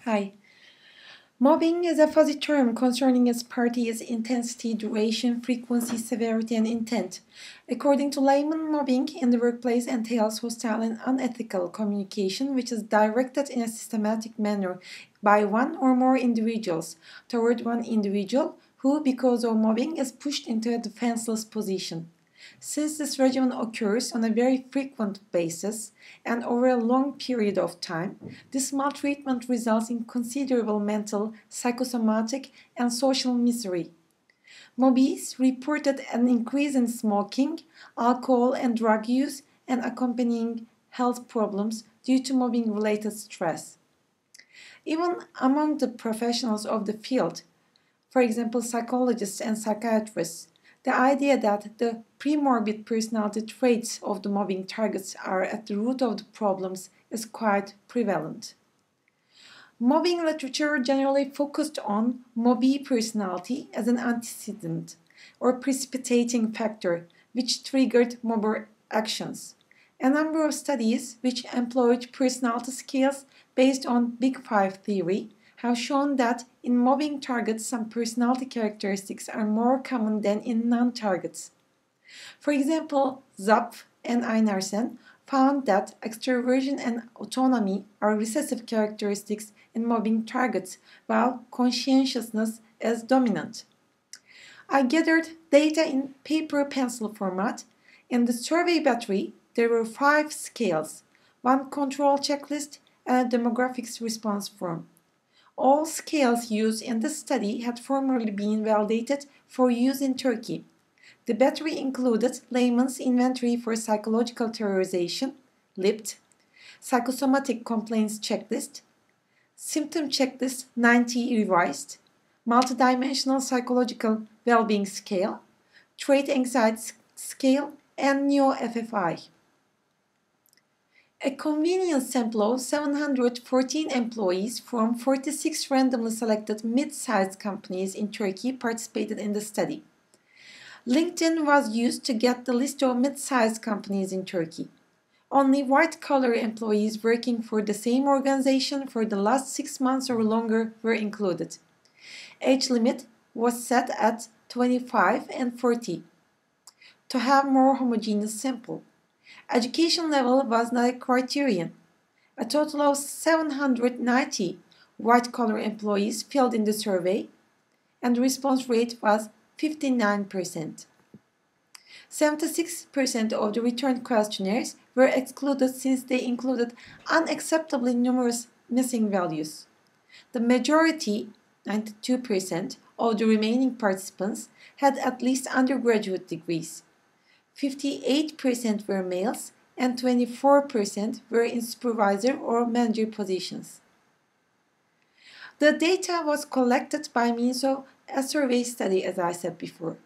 Hi. Mobbing is a fuzzy term concerning its parties, intensity, duration, frequency, severity, and intent. According to Leymann, mobbing in the workplace entails hostile and unethical communication which is directed in a systematic manner by one or more individuals toward one individual who, because of mobbing, is pushed into a defenseless position. Since this regimen occurs on a very frequent basis and over a long period of time, this maltreatment results in considerable mental, psychosomatic, and social misery. Mobbees reported an increase in smoking, alcohol and drug use, and accompanying health problems due to mobbing-related stress. Even among the professionals of the field, for example, psychologists and psychiatrists, the idea that the premorbid personality traits of the mobbing targets are at the root of the problems is quite prevalent. Mobbing literature generally focused on mobbee personality as an antecedent or precipitating factor which triggered mobber actions. A number of studies which employed personality scales based on Big Five theory have shown that in mobbing targets some personality characteristics are more common than in non-targets. For example, Zapf and Einarsen found that extraversion and autonomy are recessive characteristics in mobbing targets, while conscientiousness is dominant. I gathered data in paper-pencil format. In the survey battery, there were 5 scales, 1 control checklist, and a demographics response form. All scales used in the study had formerly been validated for use in Turkey. The battery included Leymann's Inventory for Psychological Terrorization, LIPT, Psychosomatic Complaints Checklist, Symptom Checklist 90 Revised, Multidimensional Psychological Wellbeing Scale, Trait Anxiety Scale, and NEO-FFI. A convenience sample of 714 employees from 46 randomly selected mid-sized companies in Turkey participated in the study. LinkedIn was used to get the list of mid-sized companies in Turkey. Only white-collar employees working for the same organization for the last 6 months or longer were included. Age limit was set at 25 and 40 to have more homogeneous sample. Education level was not a criterion. A total of 790 white-collar employees filled in the survey, and the response rate was 59%. 76% of the returned questionnaires were excluded since they included unacceptably numerous missing values. The majority, 92%, of the remaining participants had at least undergraduate degrees. 58% were males and 24% were in supervisor or manager positions. The data was collected by means of a survey study, as I said before.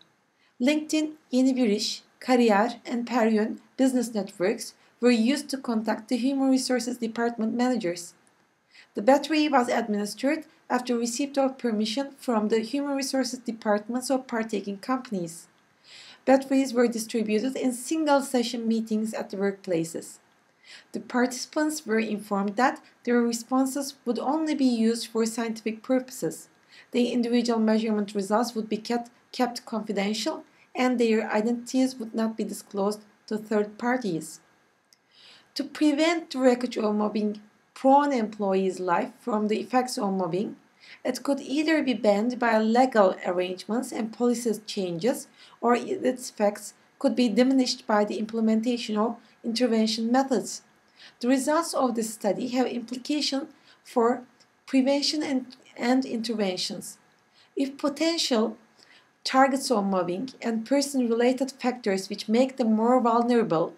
LinkedIn, Yeni Bir İş, Kariyer, and Perion business networks were used to contact the Human Resources Department managers. The battery was administered after receipt of permission from the Human Resources Departments of partaking companies. Batteries were distributed in single-session meetings at the workplaces. The participants were informed that their responses would only be used for scientific purposes. The individual measurement results would be kept confidential, and their identities would not be disclosed to third parties. To prevent the wreckage of mobbing-prone employees' life from the effects of mobbing, it could either be banned by legal arrangements and policy changes, or its effects could be diminished by the implementation of intervention methods. The results of this study have implications for prevention and interventions. If potential targets of mobbing and person-related factors which make them more vulnerable,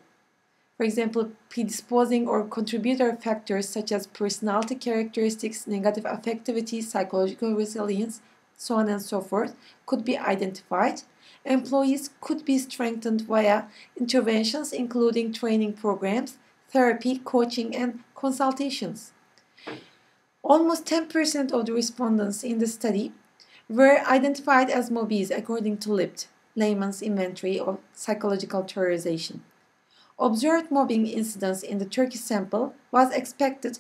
for example, predisposing or contributor factors such as personality characteristics, negative affectivity, psychological resilience, so on and so forth, could be identified, employees could be strengthened via interventions including training programs, therapy, coaching, and consultations. Almost 10% of the respondents in the study were identified as mobbees according to LIPT, Leymann's Inventory of Psychological Terrorization. Observed mobbing incidence in the Turkish sample was expected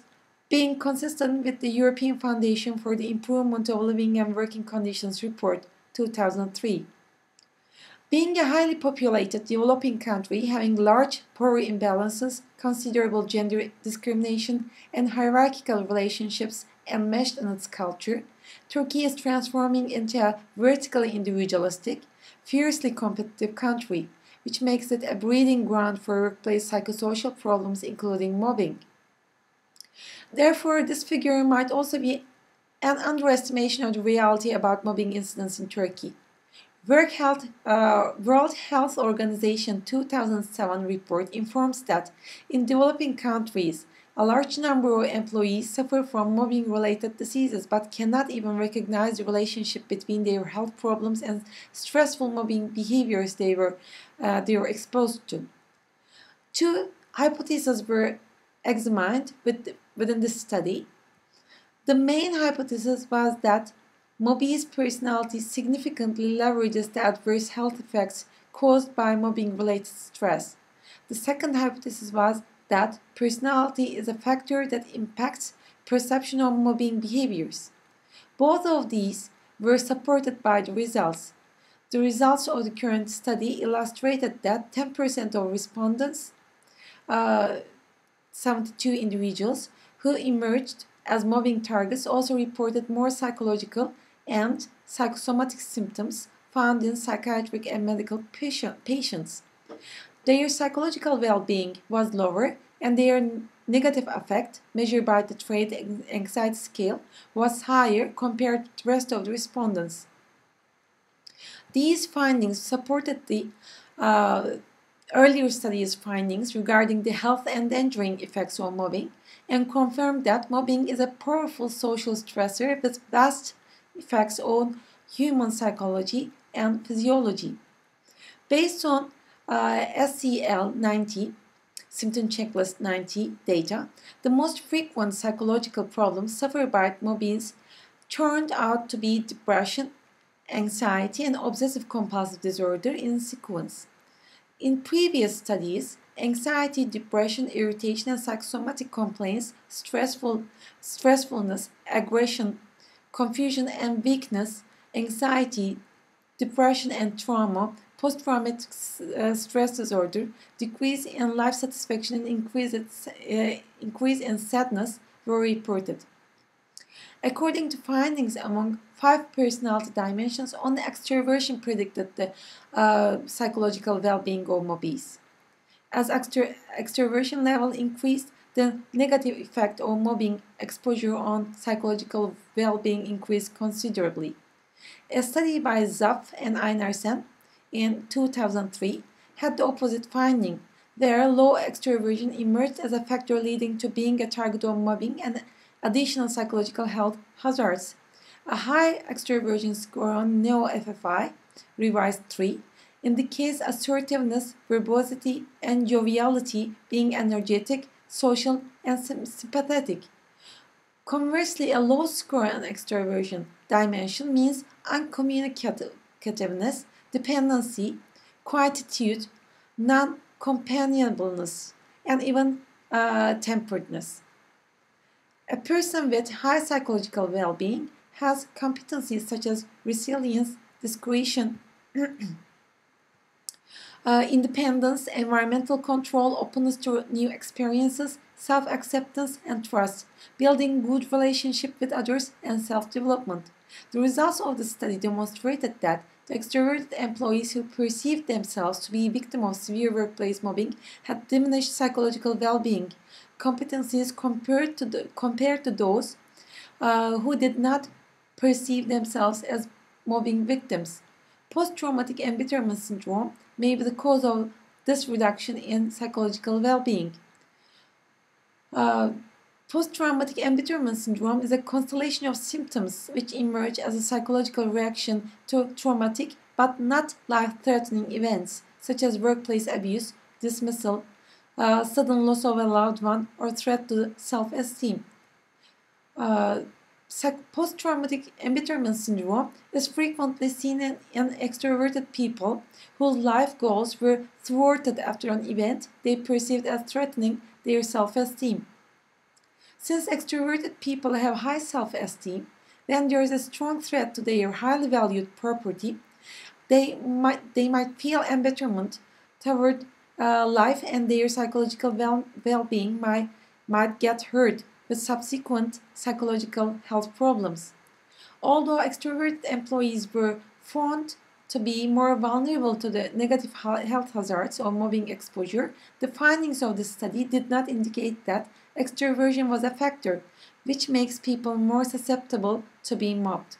being consistent with the European Foundation for the Improvement of Living and Working Conditions report 2003. Being a highly populated developing country having large power imbalances, considerable gender discrimination, and hierarchical relationships enmeshed in its culture, Turkey is transforming into a vertically individualistic, fiercely competitive country, which makes it a breeding ground for workplace psychosocial problems including mobbing. Therefore, this figure might also be an underestimation of the reality about mobbing incidents in Turkey. World Health Organization 2007 report informs that in developing countries, a large number of employees suffer from mobbing-related diseases but cannot even recognize the relationship between their health problems and stressful mobbing behaviors they were exposed to. Two hypotheses were examined within this study. The main hypothesis was that mobbees' personality significantly leverages the adverse health effects caused by mobbing-related stress. The second hypothesis was that personality is a factor that impacts perception of mobbing behaviors. Both of these were supported by the results. The results of the current study illustrated that 10% of respondents, 72 individuals, who emerged as mobbing targets also reported more psychological and psychosomatic symptoms found in psychiatric and medical patients. Their psychological well-being was lower, and their negative affect, measured by the trait anxiety scale, was higher compared to the rest of the respondents. These findings supported the earlier studies' findings regarding the health-endangering effects of mobbing and confirmed that mobbing is a powerful social stressor with vast effects on human psychology and physiology. Based on SCL 90, Symptom Checklist 90 data, the most frequent psychological problems suffered by mobbees turned out to be depression, anxiety, and obsessive-compulsive disorder in sequence. In previous studies, anxiety, depression, irritation, and psychosomatic complaints, stressfulness, aggression, confusion and weakness, anxiety, depression and trauma, post-traumatic stress disorder, decrease in life satisfaction, and increase in sadness were reported. According to findings among 5 personality dimensions, only extraversion predicted the psychological well-being of mobbees. As extraversion level increased, the negative effect of mobbing exposure on psychological well-being increased considerably. A study by Zapf and Einarsen in 2003 had the opposite finding, where low extraversion emerged as a factor leading to being a target of mobbing and additional psychological health hazards. A high extraversion score on NEO-FFI, revised 3, indicates assertiveness, verbosity, and joviality, being energetic, social, and sympathetic. Conversely, a low score on extraversion dimension means uncommunicativeness, dependency, quietude, non-companionableness, and even temperedness. A person with high psychological well-being has competencies such as resilience, discretion, independence, environmental control, openness to new experiences, self-acceptance, and trust, building good relationship with others, and self-development. The results of the study demonstrated that the extroverted employees who perceived themselves to be victims of severe workplace mobbing had diminished psychological well-being competencies compared to those who did not perceive themselves as mobbing victims. Post-traumatic embitterment syndrome may be the cause of this reduction in psychological well-being. Post-traumatic embitterment syndrome is a constellation of symptoms which emerge as a psychological reaction to traumatic but not life-threatening events such as workplace abuse, dismissal, sudden loss of a loved one, or threat to self-esteem. Post-traumatic embitterment syndrome is frequently seen in extroverted people whose life goals were thwarted after an event they perceived as threatening their self-esteem. Since extroverted people have high self-esteem, when there is a strong threat to their highly valued property, they might feel embitterment toward life, and their psychological well-being might get hurt with subsequent psychological health problems. Although extroverted employees were found to be more vulnerable to the negative health hazards of mobbing exposure, the findings of the study did not indicate that extroversion was a factor, which makes people more susceptible to being mobbed.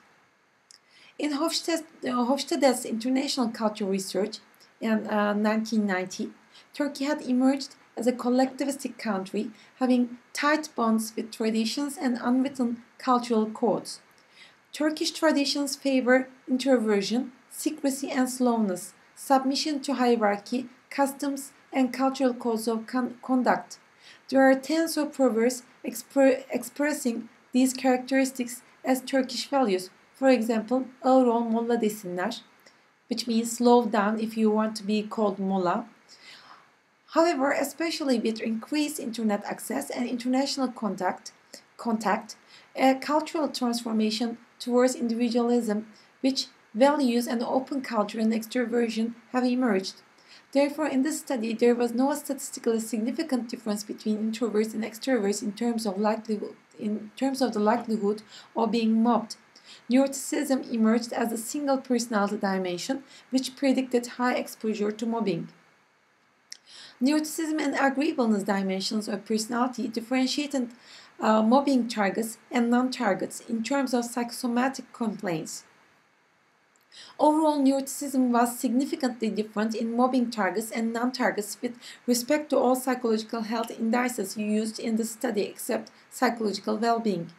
In Hofstede's International Culture Research in 1990, Turkey had emerged as a collectivistic country having tight bonds with traditions and unwritten cultural codes. Turkish traditions favor introversion, secrecy and slowness, submission to hierarchy, customs, and cultural codes of conduct. There are tens of proverbs expressing these characteristics as Turkish values. For example, ağır ol molla desinler, which means slow down if you want to be called molla. However, especially with increased internet access and international contact, a cultural transformation towards individualism, which values an open culture and extroversion, have emerged. Therefore, in this study, there was no statistically significant difference between introverts and extroverts in terms of the likelihood of being mobbed. Neuroticism emerged as a single personality dimension, which predicted high exposure to mobbing. Neuroticism and agreeableness dimensions of personality differentiated mobbing targets and non-targets in terms of psychosomatic complaints. Overall, neuroticism was significantly different in mobbing targets and non-targets with respect to all psychological health indices used in the study except psychological well-being.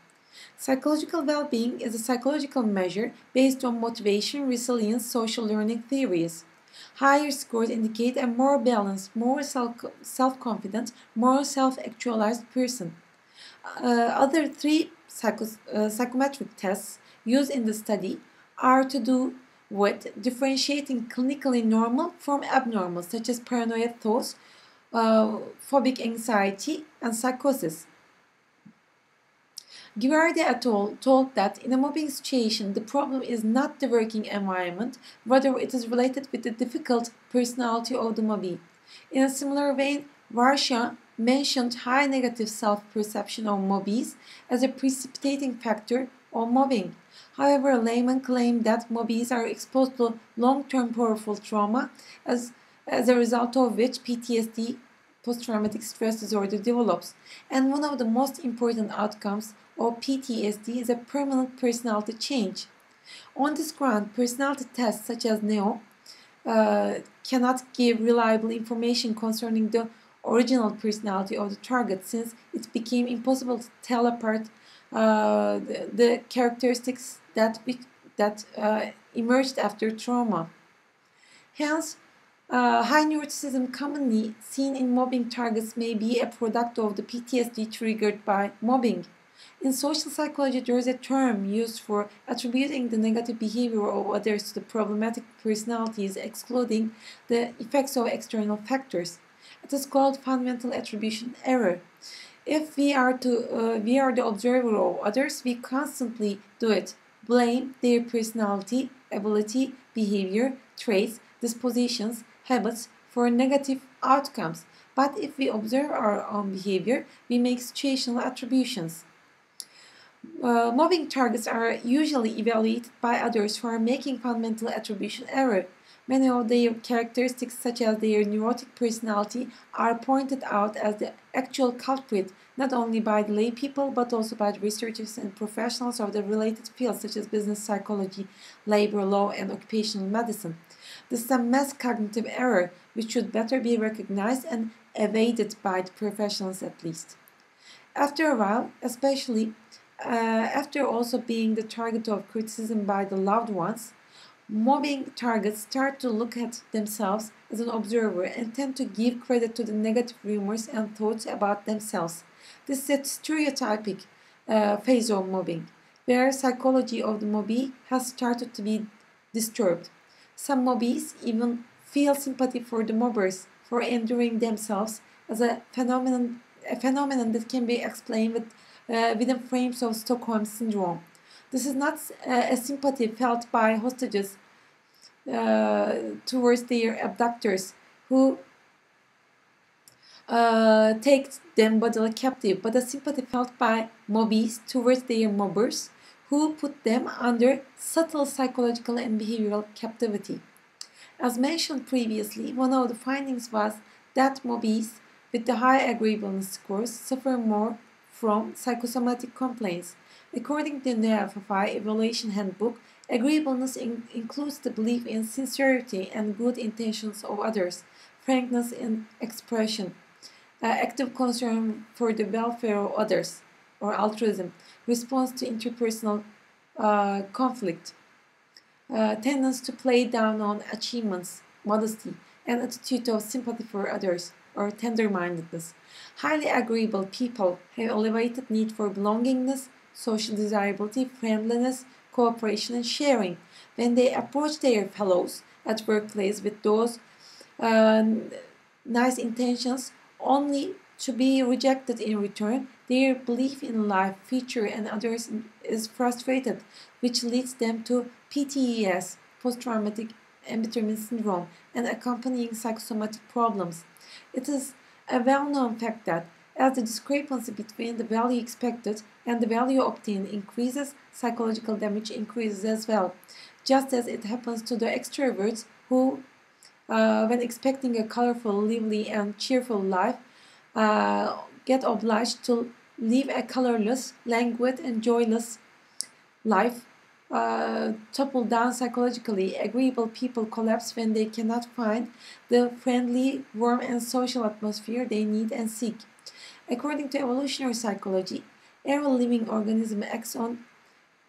Psychological well-being is a psychological measure based on motivation, resilience, social learning theories. Higher scores indicate a more balanced, more self-confident, more self-actualized person. Other three psychometric tests used in the study are to do with differentiating clinically normal from abnormal, such as paranoid thoughts, phobic anxiety, and psychosis. Givardi et al. Told that in a mobbing situation, the problem is not the working environment, rather it is related with the difficult personality of the mobbee. In a similar vein, Varsha mentioned high negative self-perception of mobbees as a precipitating factor of mobbing. However, Leymann claimed that mobbees are exposed to long-term powerful trauma, as a result of which PTSD, post-traumatic stress disorder, develops. And one of the most important outcomes of PTSD is a permanent personality change. On this ground, personality tests such as NEO cannot give reliable information concerning the original personality of the target, since it became impossible to tell apart the characteristics that emerged after trauma. Hence, high neuroticism commonly seen in mobbing targets may be a product of the PTSD triggered by mobbing. In social psychology, there is a term used for attributing the negative behavior of others to the problematic personalities, excluding the effects of external factors. It is called fundamental attribution error. If we are the observer of others, we constantly do it. Blame their personality, ability, behavior, traits, dispositions, habits for negative outcomes. But if we observe our own behavior, we make situational attributions. Mobbing targets are usually evaluated by others who are making fundamental attribution error. Many of their characteristics, such as their neurotic personality, are pointed out as the actual culprit not only by the lay people but also by the researchers and professionals of the related fields such as business psychology, labor law, and occupational medicine. This is a mass cognitive error which should better be recognized and evaded by the professionals at least. After a while, especially after also being the target of criticism by the loved ones, mobbing targets start to look at themselves as an observer and tend to give credit to the negative rumors and thoughts about themselves. This is a stereotypic phase of mobbing, where psychology of the mobbee has started to be disturbed. Some mobbees even feel sympathy for the mobbers for enduring themselves as a phenomenon that can be explained with within frames of Stockholm Syndrome. This is not a sympathy felt by hostages towards their abductors who take them bodily captive, but a sympathy felt by mobbees towards their mobbers who put them under subtle psychological and behavioral captivity. As mentioned previously, one of the findings was that mobbees with the high agreeableness scores suffer more from psychosomatic complaints. According to the NEO-FFI Evaluation Handbook, agreeableness includes the belief in sincerity and good intentions of others, frankness in expression, active concern for the welfare of others, or altruism, response to interpersonal conflict, tendency to play down on achievements, modesty, and attitude of sympathy for others, or tender-mindedness. Highly agreeable people have elevated need for belongingness, social desirability, friendliness, cooperation, and sharing. When they approach their fellows at workplace with those nice intentions, only to be rejected in return, their belief in life, future, and others is frustrated, which leads them to PTES, post-traumatic embitterment syndrome, and accompanying psychosomatic problems. It is a well-known fact that as the discrepancy between the value expected and the value obtained increases, psychological damage increases as well, just as it happens to the extroverts who, when expecting a colorful, lively, and cheerful life, get obliged to live a colorless, languid, and joyless life, topple down psychologically. Agreeable people collapse when they cannot find the friendly, warm, and social atmosphere they need and seek. According to evolutionary psychology, every living organism acts on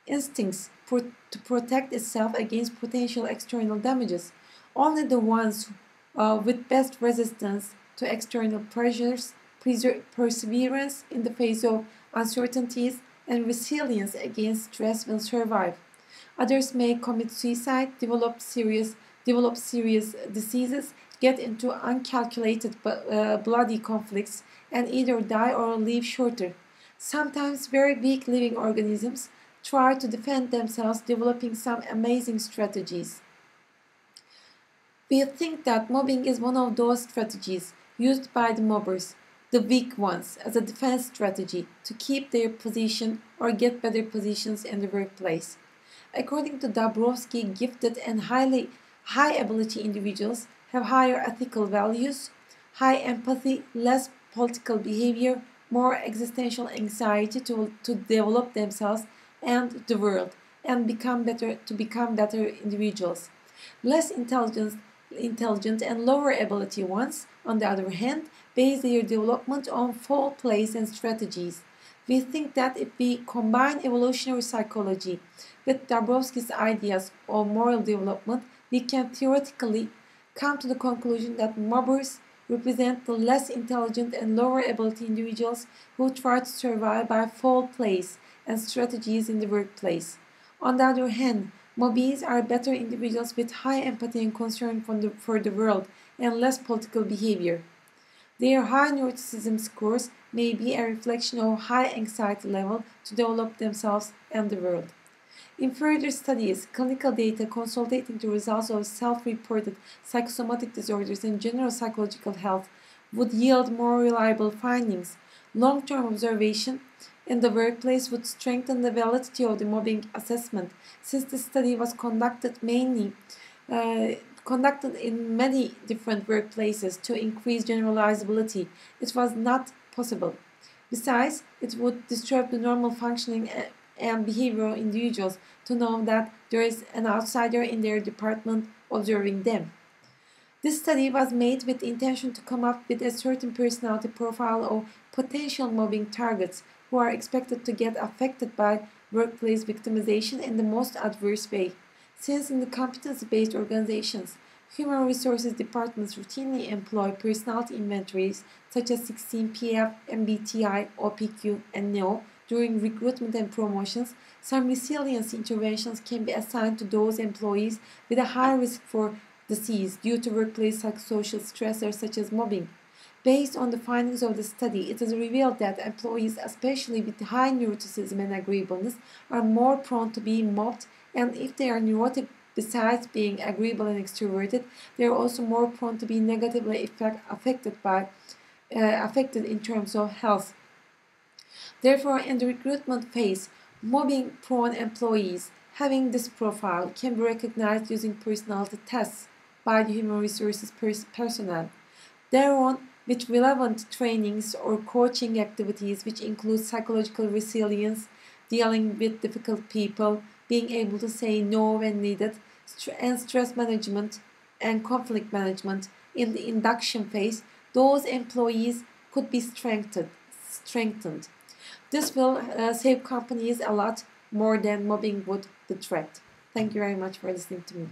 instincts to protect itself against potential external damages. Only the ones with best resistance to external pressures, perseverance in the face of uncertainties, and resilience against stress will survive. Others may commit suicide, develop serious diseases, get into uncalculated bloody conflicts, and either die or live shorter. Sometimes very weak living organisms try to defend themselves, developing some amazing strategies. We think that mobbing is one of those strategies used by the mobbers, the weak ones, as a defense strategy to keep their position or get better positions in the workplace. According to Dabrowski, gifted and high ability individuals have higher ethical values, high empathy, less political behavior, more existential anxiety to develop themselves and the world, and become better individuals. Less intelligent and lower ability ones, on the other hand, base their development on foul plays and strategies. We think that if we combine evolutionary psychology with Dabrowski's ideas of moral development, we can theoretically come to the conclusion that mobbers represent the less intelligent and lower ability individuals who try to survive by foul plays and strategies in the workplace. On the other hand, mobbees are better individuals with high empathy and concern for the world and less political behavior. Their high neuroticism scores may be a reflection of high anxiety level to develop themselves and the world. In further studies, clinical data consolidating the results of self-reported psychosomatic disorders and general psychological health would yield more reliable findings. Long-term observation in the workplace would strengthen the validity of the mobbing assessment, since the study was conducted in many different workplaces to increase generalizability. It was not possible. Besides, it would disturb the normal functioning and behavioral individuals to know that there is an outsider in their department observing them. This study was made with the intention to come up with a certain personality profile of potential mobbing targets who are expected to get affected by workplace victimization in the most adverse way. Since in the competency-based organizations, human resources departments routinely employ personality inventories such as 16PF, MBTI, OPQ, and NEO during recruitment and promotions, some resilience interventions can be assigned to those employees with a high risk for disease due to workplace psychosocial stressors such as mobbing. Based on the findings of the study, it is revealed that employees, especially with high neuroticism and agreeableness, are more prone to be mobbed, and if they are neurotic, besides being agreeable and extroverted, they are also more prone to be negatively affected in terms of health. Therefore, in the recruitment phase, mobbing-prone employees having this profile can be recognized using personality tests by the human resources personnel. Thereon, with relevant trainings or coaching activities which include psychological resilience, dealing with difficult people, being able to say no when needed, and stress management and conflict management in the induction phase, those employees could be strengthened. This will save companies a lot more than mobbing would detract. Thank you very much for listening to me.